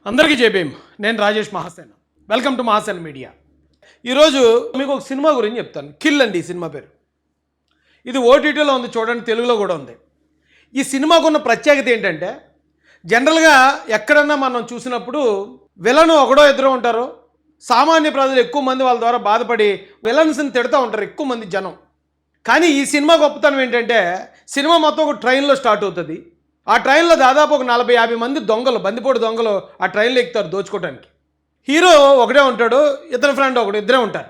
అందరికీ జేబీఎం. నేను Rajesh Mahasen. Welcome to Mahasen media. ఈరోజు మీకు ఒక సినిమా గురించి చెప్తాను. కిల్ అండి ఈ సినిమా పేరు. ఇది ఓటీటీలో ఉంది, చూడండి, తెలుగులో కూడా ఉంది. ఈ సినిమాకు ఉన్న ప్రత్యేకత ఏంటంటే, జనరల్గా ఎక్కడన్నా మనం చూసినప్పుడు విలను ఒకడో ఇద్దరు ఉంటారు. సామాన్య ప్రజలు ఎక్కువ మంది వాళ్ళ ద్వారా బాధపడి విలన్స్ని తిడుతూ ఉంటారు ఎక్కువ మంది జనం. కానీ ఈ సినిమా గొప్పతనం ఏంటంటే, సినిమా మొత్తం ఒక ట్రైన్లో స్టార్ట్ అవుతుంది. ఆ ట్రైన్లో దాదాపు ఒక 40-50 మంది దొంగలు, బందిపోటు దొంగలు ఆ ట్రైన్లో ఎక్కుతారు దోచుకోవడానికి. హీరో ఒకడే ఉంటాడు, ఇతని ఫ్రెండ్ ఒకడు, ఇద్దరే ఉంటారు.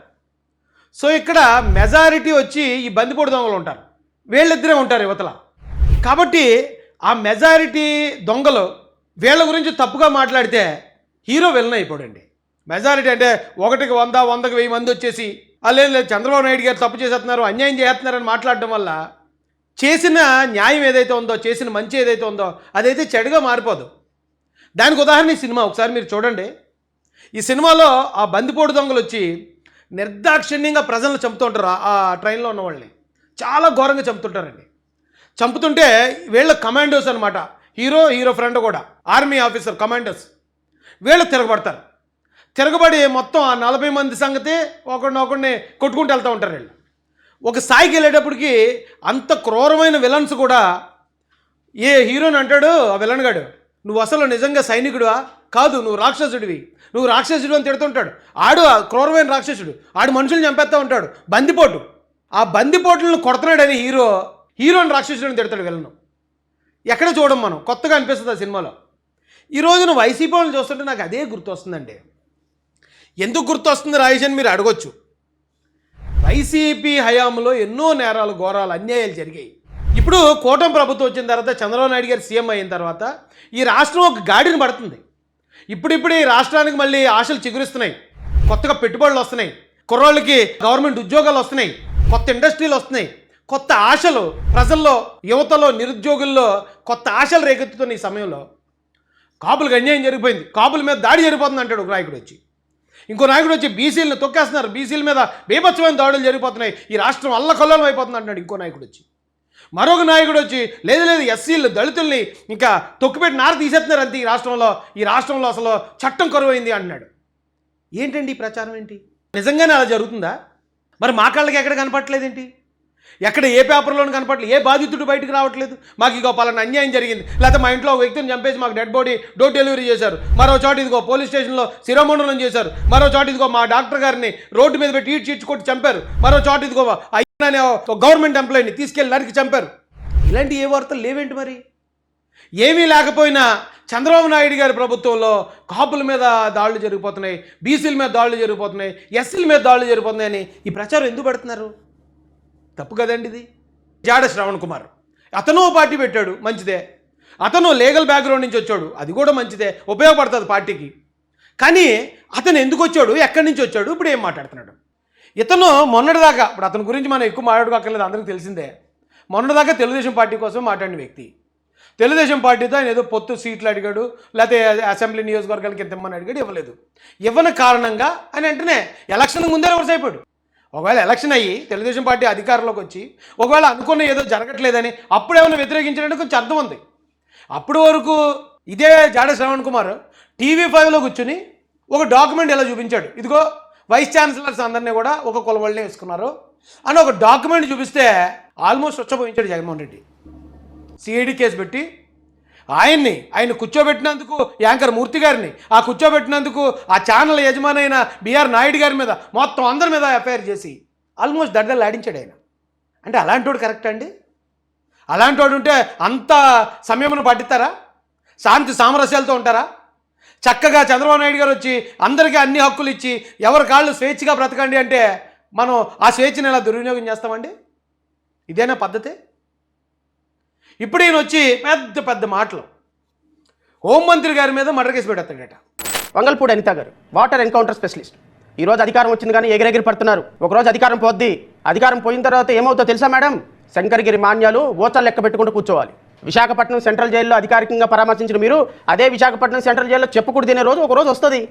సో ఇక్కడ మెజారిటీ వచ్చి ఈ బందిపోటు దొంగలు ఉంటారు, వీళ్ళిద్దరే ఉంటారు యువతల. కాబట్టి ఆ మెజారిటీ దొంగలు వీళ్ళ గురించి తప్పుగా మాట్లాడితే హీరో విలన్ అయిపోడండి. మెజారిటీ అంటే 1కి 100, 100కి 1000 మంది వచ్చేసి లేదు చంద్రబాబు నాయుడు గారు తప్పు చేసేస్తున్నారు, అన్యాయం చేస్తున్నారని మాట్లాడడం వల్ల చేసిన న్యాయం ఏదైతే ఉందో, చేసిన మంచి ఏదైతే ఉందో అదైతే చెడుగా మారిపోదు. దానికి ఉదాహరణ ఈ సినిమా ఒకసారి మీరు చూడండి. ఈ సినిమాలో ఆ బందిపోటు దొంగలు వచ్చి నిర్దాక్షిణ్యంగా ప్రజలను చంపుతూ ఉంటారు. ఆ ట్రైన్లో ఉన్న వాళ్ళని చాలా ఘోరంగా చంపుతుంటారండి. చంపుతుంటే వీళ్ళ కమాండోస్ అనమాట. హీరో ఫ్రెండ్ కూడా ఆర్మీ ఆఫీసర్ కమాండోస్. వీళ్ళు తిరగబడతారు. తిరగబడి మొత్తం ఆ 40 మంది సంగతి ఒకడిని కొట్టుకుంటూ వెళ్తూ ఉంటారు. వీళ్ళు ఒక స్థాయికి వెళ్ళేటప్పటికి అంత క్రూరమైన విలన్స్ కూడా ఏ హీరోని అంటాడు ఆ విలన్ గాడు, నువ్వు అసలు నిజంగా సైనికుడువా కాదు, నువ్వు రాక్షసుడివి అని తిడుతుంటాడు. ఆడు క్రూరమైన రాక్షసుడు, ఆడు మనుషుల్ని చంపేస్తూ ఉంటాడు. బందిపోటు, ఆ బందిపోటులను కొడుతున్నాడని హీరోని రాక్షసుడిని తిడతాడు విలను. ఎక్కడ చూడం మనం, కొత్తగా అనిపిస్తుంది ఆ సినిమాలో. ఈ రోజున వైసీపీ వాళ్ళని చూస్తుంటే నాకు అదే గుర్తొస్తుందండి. ఎందుకు గుర్తొస్తుంది రాజేష్ అని మీరు అడగొచ్చు. వైసీపీ హయాంలో ఎన్నో నేరాలు, ఘోరాలు, అన్యాయాలు జరిగాయి. ఇప్పుడు కూటమి ప్రభుత్వం వచ్చిన తర్వాత, చంద్రబాబు నాయుడు గారు సీఎం అయిన తర్వాత ఈ రాష్ట్రం ఒక గాడిని పడుతుంది. ఇప్పుడిప్పుడు ఈ రాష్ట్రానికి మళ్ళీ ఆశలు చిగురిస్తున్నాయి. కొత్తగా పెట్టుబడులు వస్తున్నాయి, కుర్రోళ్ళకి గవర్నమెంట్ ఉద్యోగాలు వస్తున్నాయి, కొత్త ఇండస్ట్రీలు వస్తున్నాయి, కొత్త ఆశలు ప్రజల్లో, యువతలో, నిరుద్యోగుల్లో కొత్త ఆశలు రేకెత్తుతున్న ఈ సమయంలో కాపులకు అన్యాయం జరిగిపోయింది, కాపుల మీద దాడి జరిగిపోతుంది అంటాడు ఒక నాయకుడు వచ్చి. ఇంకో నాయకుడు వచ్చి బీసీలను తొక్కేస్తున్నారు, బీసీల మీద బీభత్సమైన దాడులు జరిగిపోతున్నాయి, ఈ రాష్ట్రం అల్లకల్లోలం అయిపోతుంది అంటాడు ఇంకో నాయకుడు వచ్చి. మరొక నాయకుడు వచ్చి లేదు ఎస్సీలు, దళితుల్ని ఇంకా తొక్కిపెట్టి నార తీసేస్తున్నారు అంతే, ఈ రాష్ట్రంలో అసలు చట్టం కరువైంది అంటున్నాడు. ఏంటండి ఈ ప్రచారం ఏంటి? నిజంగానే అలా జరుగుతుందా? మరి మా కళ్ళకి ఎక్కడ కనపట్లేదేంటి? ఎక్కడ ఏ పేపర్లోనూ కనపట్లేదు, ఏ బాధితుడు బయటకు రావట్లేదు. మాకు ఇగో పలానా అన్యాయం జరిగింది, లేకపోతే మా ఇంట్లో ఒక వ్యక్తిని చంపేసి మాకు డెడ్ బాడీ డోర్ డెలివరీ చేశారు, మరో చోట ఇదిగో పోలీస్ స్టేషన్లో శిరోమండనం చేశారు, మరో చోట ఇదిగో మా డాక్టర్ గారిని రోడ్డు మీద పెట్టి ఈడ్చి కొట్టి చంపారు, మరో చోట ఇదిగో అనే గవర్నమెంట్ ఎంప్లాయీని తీసుకెళ్ళి నరికి చంపారు. ఇలాంటి ఏ వార్తలు లేవేంటి? మరి ఏమీ లేకపోయినా చంద్రబాబు నాయుడు గారి ప్రభుత్వంలో కాపుల మీద దాడులు జరిగిపోతున్నాయి, బీసీల మీద దాడులు జరిగిపోతున్నాయి, ఎస్సీల మీద దాడులు జరిగిపోతున్నాయని ఈ ప్రచారం ఎందుకు పెడుతున్నారు? తప్పు కదండి ఇది. జాడ శ్రవణ్ కుమార్, అతను పార్టీ పెట్టాడు, మంచిదే. అతను లీగల్ బ్యాక్గ్రౌండ్ నుంచి వచ్చాడు, అది కూడా మంచిదే, ఉపయోగపడుతుంది పార్టీకి. కానీ అతను ఎందుకు వచ్చాడు, ఎక్కడి నుంచి వచ్చాడు, ఇప్పుడు ఏం మాట్లాడుతున్నాడు? ఇతను మొన్నటిదాకా, ఇప్పుడు అతని గురించి మనం ఎక్కువ మాట్లాడుకోకర్లేదు, అందరికీ తెలిసిందే. మొన్నటిదాకా తెలుగుదేశం పార్టీ కోసం మాట్లాడిన వ్యక్తి. తెలుగుదేశం పార్టీతో ఆయన ఏదో పొత్తు సీట్లు అడిగాడు, లేకపోతే అసెంబ్లీ నియోజకవర్గాలకి ఎంత ఇమ్మని అడిగాడు, ఇవ్వలేదు. ఇవ్వని కారణంగా ఆయన వెంటనే ఎలక్షన్ ముందే రివర్స్ అయిపోయాడు. ఒకవేళ ఎలక్షన్ అయ్యి తెలుగుదేశం పార్టీ అధికారంలోకి వచ్చి ఒకవేళ అనుకున్న ఏదో జరగట్లేదని అప్పుడేమైనా వ్యతిరేకించడానికి కొంచెం అర్థం ఉంది. అప్పటి వరకు ఇదే జాడ శ్రవణ్ కుమార్ TV5లో కూర్చుని ఒక డాక్యుమెంట్ ఎలా చూపించాడు, ఇదిగో వైస్ ఛాన్సలర్స్ అందరినీ కూడా ఒక కొలవళ్ళనే వేసుకున్నారు అని ఒక డాక్యుమెంట్ చూపిస్తే ఆల్మోస్ట్ వచ్చపోయించాడు జగన్మోహన్ రెడ్డి. సిఐడి కేసు పెట్టి ఆయన కూర్చోబెట్టినందుకు, యాంకర్ మూర్తి గారిని ఆ కూర్చోబెట్టినందుకు ఆ ఛానల్ యజమానైన బిఆర్ నాయుడు గారి మీద మొత్తం అందరి మీద ఎఫ్ఐఆర్ చేసి ఆల్మోస్ట్ దడ్డలు ఆడించాడు ఆయన. అంటే అలాంటి వాడు కరెక్ట్ అండి? అలాంటి వాడు ఉంటే అంత సమయమును పట్టిస్తారా? శాంతి సామరస్యాలతో ఉంటారా? చక్కగా చంద్రబాబు నాయుడు గారు వచ్చి అందరికీ అన్ని హక్కులు ఇచ్చి ఎవరి కాళ్ళు స్వేచ్ఛగా బ్రతకండి అంటే మనం ఆ స్వేచ్ఛను ఎలా దుర్వినియోగం చేస్తామండి? ఇదేనా పద్ధతి? ఇప్పుడు ఈయన వచ్చి పెద్ద మాటలు, హోంమంత్రి గారి మీద మర్డర్ కేసు పెట్టేస్తాడట. వంగల్పూడి అనిత గారు వాటర్ ఎన్కౌంటర్ స్పెషలిస్ట్. ఈరోజు అధికారం వచ్చింది కానీ ఎగిరెగిరి పడుతున్నారు. ఒకరోజు అధికారం పోద్ది, అధికారం పోయిన తర్వాత ఏమవుతుందో తెలుసా మేడం? శంకరగిరి మాన్యాలు ఓచలు లెక్క పెట్టుకుంటూ కూర్చోవాలి. విశాఖపట్నం సెంట్రల్ జైల్లో అధికారికంగా పరామర్శించిన మీరు అదే విశాఖపట్నం సెంట్రల్ జైల్లో చెప్పుకుడు తినే రోజు ఒకరోజు వస్తుంది.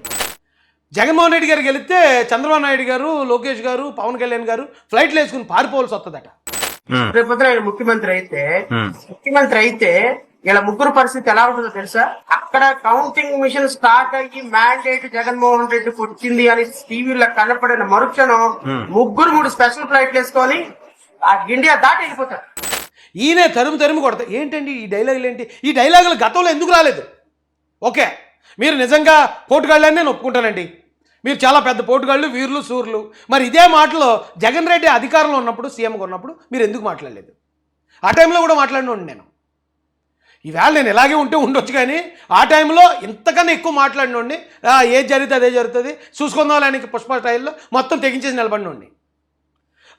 జగన్మోహన్ రెడ్డి గారికి వెళితే చంద్రబాబు నాయుడు గారు, లోకేష్ గారు, పవన్ కళ్యాణ్ గారు ఫ్లైట్లు వేసుకుని పారిపోవాల్సి వస్తుందట. రేపొద్దున ఆయన ముఖ్యమంత్రి అయితే ఇలా ముగ్గురు పరిస్థితి ఎలా ఉంటుందో తెలుసా? అక్కడ కౌంటింగ్ మిషన్ స్టార్ట్ అయ్యి మ్యాండేట్ జగన్మోహన్ రెడ్డికి వచ్చింది అని టీవీలో కనపడిన మరుక్షణం ముగ్గురు 3 స్పెషల్ ఫ్లైట్లు వేసుకొని ఆ ఇండియా దాటి వెళ్ళిపోతారు. ఈయనే తరుము కొడతా. ఏంటండి ఈ డైలాగులు ఏంటి? ఈ డైలాగులు గతంలో ఎందుకు రాలేదు? ఓకే, మీరు నిజంగా పోటుగాళ్ళని నేను ఒప్పుకుంటానండి. మీరు చాలా పెద్ద పోటుగాళ్ళు, వీరులు, సూర్లు. మరి ఇదే మాటలో జగన్ రెడ్డి అధికారంలో ఉన్నప్పుడు, సీఎంగా ఉన్నప్పుడు మీరు ఎందుకు మాట్లాడలేదు? ఆ టైంలో కూడా మాట్లాడినోండి నేను. ఈవేళ నేను ఇలాగే ఉండొచ్చు, కానీ ఆ టైంలో ఇంతకన్నా ఎక్కువ మాట్లాడినోడిని. ఏది జరిగితే అదే జరుగుతుంది, చూసుకుందాం ఆయనకి పుష్ప స్టైల్లో మొత్తం తెగించేసి నిలబడినోడిని.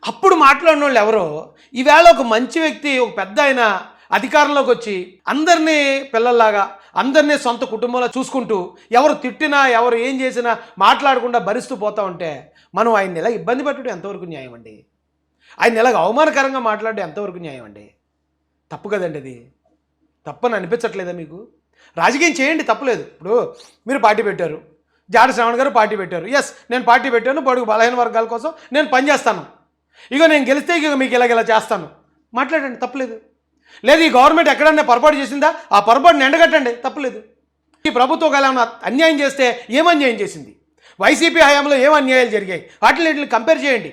అప్పుడు మాట్లాడిన వాళ్ళు ఎవరో ఈవేళ ఒక మంచి వ్యక్తి, ఒక పెద్ద ఆయన అధికారంలోకి వచ్చి అందరినీ పిల్లల్లాగా, అందరినీ సొంత కుటుంబంలో చూసుకుంటూ, ఎవరు తిట్టినా ఎవరు ఏం చేసినా మాట్లాడకుండా భరిస్తూ పోతా ఉంటే మనం ఆయన్ని ఇలా ఇబ్బంది పెట్టడం ఎంతవరకు న్యాయం అండి? ఆయన ఇలాగ అవమానకరంగా మాట్లాడడం ఎంతవరకు న్యాయం అండి? తప్పు కదండి అది. తప్పని అనిపించట్లేదా మీకు? రాజకీయం చేయండి, తప్పులేదు. ఇప్పుడు మీరు పార్టీ పెట్టారు, జాడ శ్రావణ్ గారు పార్టీ పెట్టారు. ఎస్, నేను పార్టీ పెట్టాను, బడుగు బలహీన వర్గాల కోసం నేను పనిచేస్తాను, ఇగో నేను గెలిస్తే ఇక మీకు ఇలా చేస్తాను, మాట్లాడండి, తప్పులేదు. లేదు, ఈ గవర్నమెంట్ ఎక్కడన్నా పొరపాటు చేసిందా, ఆ పొరపాటుని ఎండగట్టండి, తప్పులేదు. ఈ ప్రభుత్వం ఏమైనా అన్యాయం చేస్తే ఏం అన్యాయం చేసింది, వైసీపీ హయాంలో ఏం అన్యాయాలు జరిగాయి, వాటిని కంపేర్ చేయండి.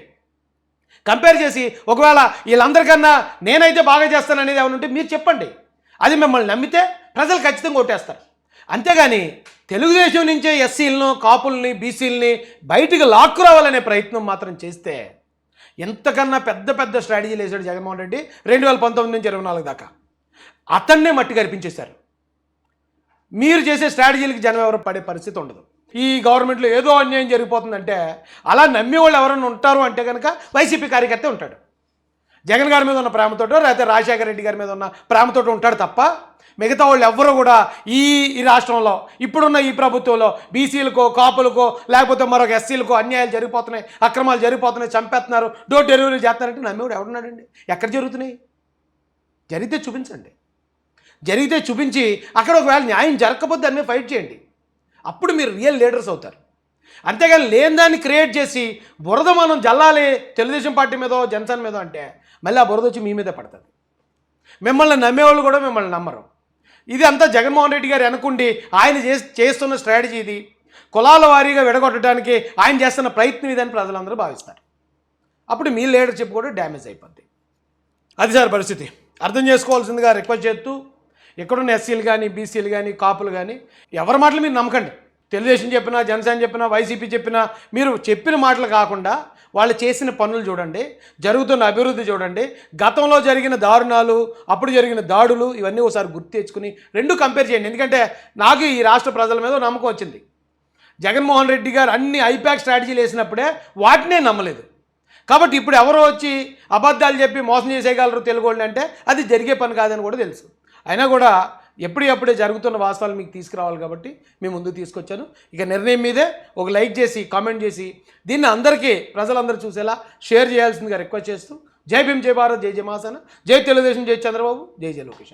కంపేర్ చేసి ఒకవేళ వీళ్ళందరికన్నా నేనైతే బాగా చేస్తాను అనేది ఏమైనా ఉంటే మీరు చెప్పండి. అది మిమ్మల్ని నమ్మితే ప్రజలు ఖచ్చితంగా ఓటేస్తారు. అంతేగాని తెలుగుదేశం నుంచే ఎస్సీలను, కాపుల్ని, బీసీలని బయటికి లాక్కురావాలనే ప్రయత్నం మాత్రం చేస్తే ఎంతకన్నా పెద్ద పెద్ద స్ట్రాటజీలు వేసాడు జగన్మోహన్ రెడ్డి 2019 నుంచి 24 దాకా. అతన్నే మట్టి కనిపించేశారు. మీరు చేసే స్ట్రాటజీలకి జనం ఎవరు పడే పరిస్థితి ఉండదు. ఈ గవర్నమెంట్లో ఏదో అన్యాయం జరిగిపోతుందంటే అలా నమ్మే వాళ్ళు ఎవరైనా ఉంటారు అంటే కనుక వైసీపీ కార్యకర్త ఉంటాడు. జగన్ గారి మీద ఉన్న ప్రేమతోటో లేకపోతే రాజశేఖర రెడ్డి గారి మీద ఉన్న ప్రేమతోటో ఉంటాడు తప్ప మిగతా వాళ్ళు ఎవ్వరూ కూడా ఈ రాష్ట్రంలో ఇప్పుడున్న ఈ ప్రభుత్వంలో బీసీలకో, కాపులకో, లేకపోతే మరొక ఎస్సీలకో అన్యాయాలు జరిగిపోతున్నాయి, అక్రమాలు జరిగిపోతున్నాయి, చంపేస్తున్నారు, డోర్ డెలివరీ చేస్తున్నారంటే నమ్మేవాడు ఎవడున్నాడండి? ఎక్కడ జరుగుతున్నాయి? జరిగితే చూపించండి. జరిగితే చూపించి అక్కడ ఒకవేళ న్యాయం జరగకపోతే దాని మీద ఫైట్ చేయండి. అప్పుడు మీరు రియల్ లీడర్స్ అవుతారు. అంతేగాని లేని దాన్ని క్రియేట్ చేసి బురద మనం జల్లాలి తెలుగుదేశం పార్టీ మీదో, జనసేన మీదో అంటే మళ్ళీ ఆ బురద వచ్చి మీ మీదే పడుతుంది. మిమ్మల్ని నమ్మేవాళ్ళు కూడా మిమ్మల్ని నమ్మరు. ఇది అంతా జగన్మోహన్ రెడ్డి గారు అనుకుండి ఆయన చేస్తున్న స్ట్రాటజీ ఇది. కులాల వారీగా విడగొట్టడానికి ఆయన చేస్తున్న ప్రయత్నం ఇదని ప్రజలందరూ భావిస్తారు. అప్పుడు మీ లీడర్షిప్ కూడా డ్యామేజ్ అయిపోద్ది. అది సార్ పరిస్థితి. అర్థం చేసుకోవాల్సిందిగా రిక్వెస్ట్ చేస్తూ, ఎక్కడున్న ఎస్సీలు కానీ, బీసీలు కానీ, కాపులు కానీ ఎవరి మాటలు మీరు నమ్మకండి. తెలుగుదేశం చెప్పినా, జనసేన చెప్పినా, వైసీపీ చెప్పినా మీరు చెప్పిన మాటలు కాకుండా వాళ్ళు చేసిన పనులు చూడండి, జరుగుతున్న అభివృద్ధి చూడండి, గతంలో జరిగిన దారుణాలు, అప్పుడు జరిగిన దాడులు, ఇవన్నీ ఒకసారి గుర్తు తెచ్చుకుని రెండు కంపేర్ చేయండి. ఎందుకంటే నాకు ఈ రాష్ట్ర ప్రజల మీద నమ్మకం వచ్చింది. జగన్మోహన్ రెడ్డి గారు అన్ని ఐపాక్ స్ట్రాటజీలు వేసినప్పుడే వాటినే నమ్మలేదు. కాబట్టి ఇప్పుడు ఎవరో వచ్చి అబద్ధాలు చెప్పి మోసం చేసేయగలరు తెలుగు వాళ్ళు అంటే అది జరిగే పని కాదని కూడా తెలుసు. అయినా కూడా ఎప్పుడప్పుడే జరుగుతున్న వాస్తవాలు మీకు తీసుకురావాలి కాబట్టి మీ ముందు తీసుకొచ్చాను. ఇక నిర్ణయం మీదే ఒక లైక్ చేసి, కామెంట్ చేసి దీన్ని అందరికీ ప్రజలందరూ చూసేలా షేర్ చేయాల్సిందిగా రిక్వెస్ట్ చేస్తూ, జై భీమ్, జై భారత్, జై జయ మహాసేన, జై తెలుగుదేశం, జై చంద్రబాబు, జై జయ లోకేష్.